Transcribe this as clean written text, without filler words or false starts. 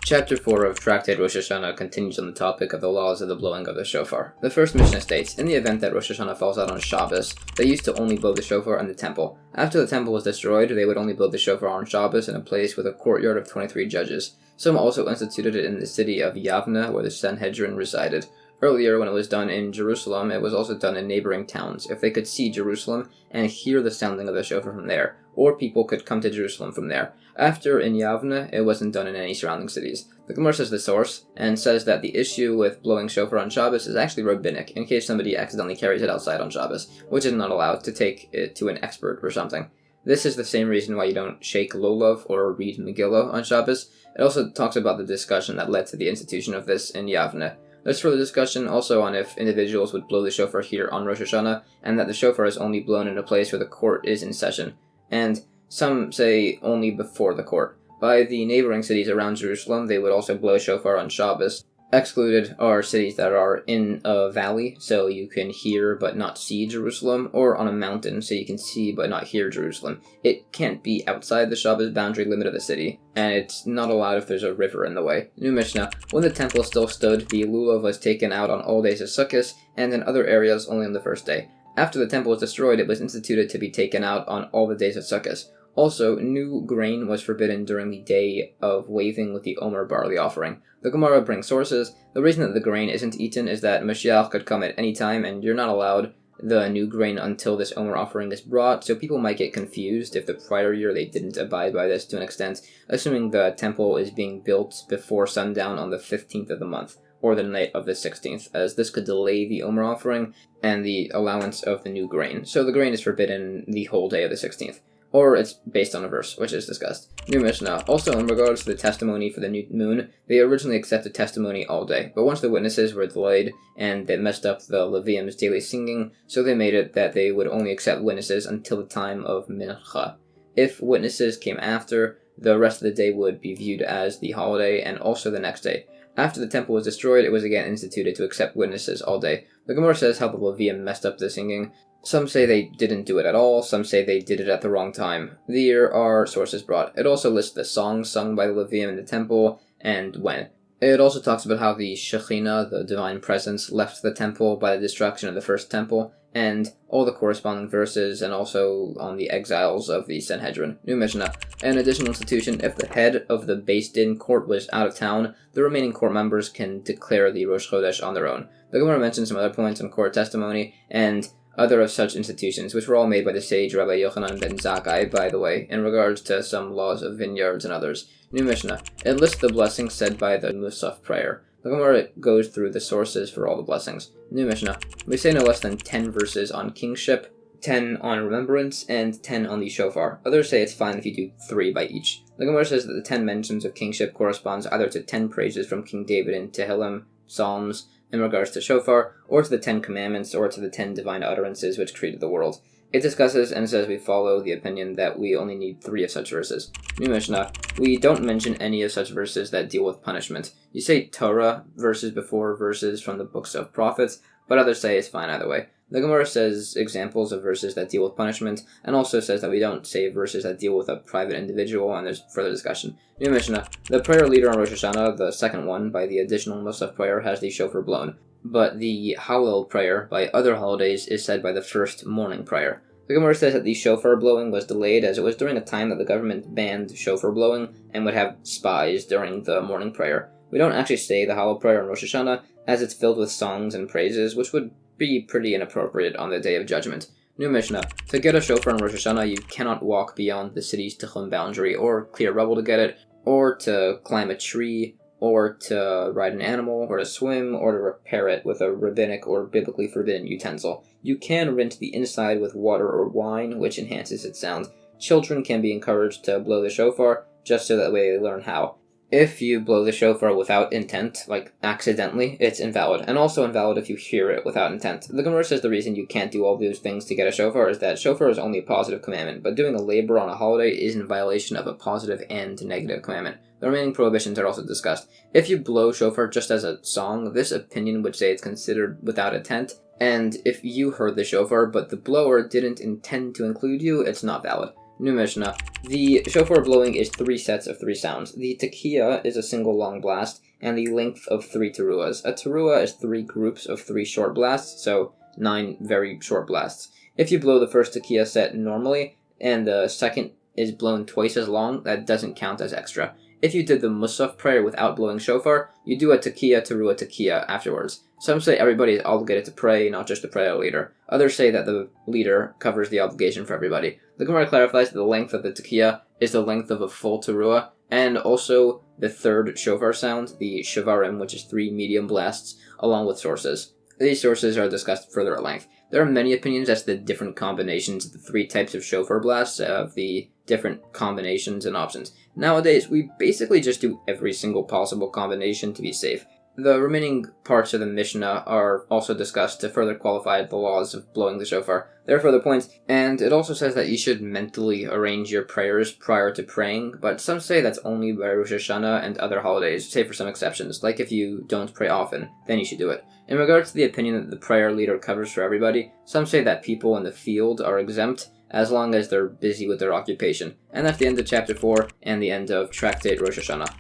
Chapter 4 of Tractate Rosh Hashanah continues on the topic of the laws of the blowing of the shofar. The first Mishnah states, in the event that Rosh Hashanah falls out on Shabbos, they used to only blow the shofar in the temple. After the temple was destroyed, they would only blow the shofar on Shabbos in a place with a courtyard of 23 judges. Some also instituted it in the city of Yavne, where the Sanhedrin resided. Earlier, when it was done in Jerusalem, it was also done in neighboring towns, if they could see Jerusalem and hear the sounding of the shofar from there, or people could come to Jerusalem from there. After, in Yavne, it wasn't done in any surrounding cities. The Gemara says the source, and says that the issue with blowing shofar on Shabbos is actually rabbinic, in case somebody accidentally carries it outside on Shabbos, which is not allowed, to take it to an expert or something. This is the same reason why you don't shake lulav or read Megillah on Shabbos. It also talks about the discussion that led to the institution of this in Yavne. There's further discussion also on if individuals would blow the shofar here on Rosh Hashanah, and that the shofar is only blown in a place where the court is in session, and some say only before the court. By the neighboring cities around Jerusalem, they would also blow shofar on Shabbos. Excluded are cities that are in a valley, so you can hear but not see Jerusalem, or on a mountain, so you can see but not hear Jerusalem. It can't be outside the Shabbos boundary limit of the city, and it's not allowed if there's a river in the way. New Mishnah, when the temple still stood, the lulav was taken out on all days of Sukkot, and in other areas only on the first day. After the temple was destroyed, it was instituted to be taken out on all the days of Sukkot. Also, new grain was forbidden during the day of waving with the Omer barley offering. The Gemara brings sources. The reason that the grain isn't eaten is that Mashiach could come at any time, and you're not allowed the new grain until this Omer offering is brought, so people might get confused if the prior year they didn't abide by this to an extent, assuming the temple is being built before sundown on the 15th of the month, or the night of the 16th, as this could delay the Omer offering and the allowance of the new grain. So the grain is forbidden the whole day of the 16th. Or it's based on a verse, which is discussed. New Mishnah. Also, in regards to the testimony for the new moon, they originally accepted testimony all day, but once the witnesses were delayed and they messed up the Levium's daily singing, so they made it that they would only accept witnesses until the time of Mincha. If witnesses came after, the rest of the day would be viewed as the holiday, and also the next day. After the temple was destroyed, it was again instituted to accept witnesses all day. The Gemara says how the Levium messed up the singing. Some say they didn't do it at all, some say they did it at the wrong time. There are sources brought. It also lists the songs sung by the Levium in the temple, and when. It also talks about how the Shekhinah, the divine presence, left the temple by the destruction of the first temple, and all the corresponding verses, and also on the exiles of the Sanhedrin. New Mishnah. An additional institution, if the head of the Beis Din court was out of town, the remaining court members can declare the Rosh Chodesh on their own. The Gemara mentions some other points in court testimony, and other of such institutions, which were all made by the sage Rabbi Yochanan ben Zakkai, by the way, in regards to some laws of vineyards and others. New Mishnah. It lists the blessings said by the Musaf prayer. The Gemara goes through the sources for all the blessings. New Mishnah. We say no less than 10 verses on kingship, 10 on remembrance, and 10 on the shofar. Others say it's fine if you do 3 by each. The Gemara says that the 10 mentions of kingship corresponds either to 10 praises from King David in Tehillim, Psalms, in regards to shofar, or to the 10 commandments, or to the 10 divine utterances which created the world. It discusses and says we follow the opinion that we only need 3 of such verses. New Mishnah. We don't mention any of such verses that deal with punishment. You say Torah verses before verses from the books of prophets, but others say it's fine either way. The Gemara says examples of verses that deal with punishment, and also says that we don't say verses that deal with a private individual, and there's further discussion. New Mishnah. The prayer leader on Rosh Hashanah, the second one, by the additional Musaf prayer, has the shofar blown, but the Hallel prayer by other holidays is said by the first morning prayer. The Gemara says that the shofar blowing was delayed as it was during a time that the government banned shofar blowing and would have spies during the morning prayer. We don't actually say the Hallel prayer on Rosh Hashanah, as it's filled with songs and praises, which would be pretty inappropriate on the Day of Judgment. New Mishnah. To get a shofar on Rosh Hashanah, you cannot walk beyond the city's Tichum boundary, or clear rubble to get it, or to climb a tree, or to ride an animal, or to swim, or to repair it with a rabbinic or biblically forbidden utensil. You can rinse the inside with water or wine, which enhances its sound. Children can be encouraged to blow the shofar, just so that way they learn how. If you blow the shofar without intent, like accidentally, it's invalid, and also invalid if you hear it without intent. The Gemara says the reason you can't do all those things to get a shofar is that shofar is only a positive commandment, but doing a labor on a holiday is in violation of a positive and negative commandment. The remaining prohibitions are also discussed. If you blow shofar just as a song, this opinion would say it's considered without intent, and if you heard the shofar but the blower didn't intend to include you, it's not valid. New Mishnah. The shofar blowing is 3 sets of 3 sounds. The tekiah is a single long blast, and the length of 3 teruahs. A teruah is 3 groups of 3 short blasts, so 9 very short blasts. If you blow the first tekiah set normally, and the second is blown twice as long, that doesn't count as extra. If you did the Musaf prayer without blowing shofar, you do a tekiah, teruah, tekiah afterwards. Some say everybody is obligated to pray, not just the prayer leader. Others say that the leader covers the obligation for everybody. The Gemara clarifies that the length of the tekiah is the length of a full teruah, and also the third shofar sound, the shavarim, which is 3 medium blasts, along with sources. These sources are discussed further at length. There are many opinions as to the different combinations of the 3 types of shofar blasts, of the different combinations and options. Nowadays, we basically just do every single possible combination to be safe. The remaining parts of the Mishnah are also discussed to further qualify the laws of blowing the shofar. There are further points, and it also says that you should mentally arrange your prayers prior to praying, but some say that's only by Rosh Hashanah and other holidays, save for some exceptions, like if you don't pray often, then you should do it. In regards to the opinion that the prayer leader covers for everybody, some say that people in the field are exempt, as long as they're busy with their occupation. And that's the end of chapter 4 and the end of Tractate Rosh Hashanah.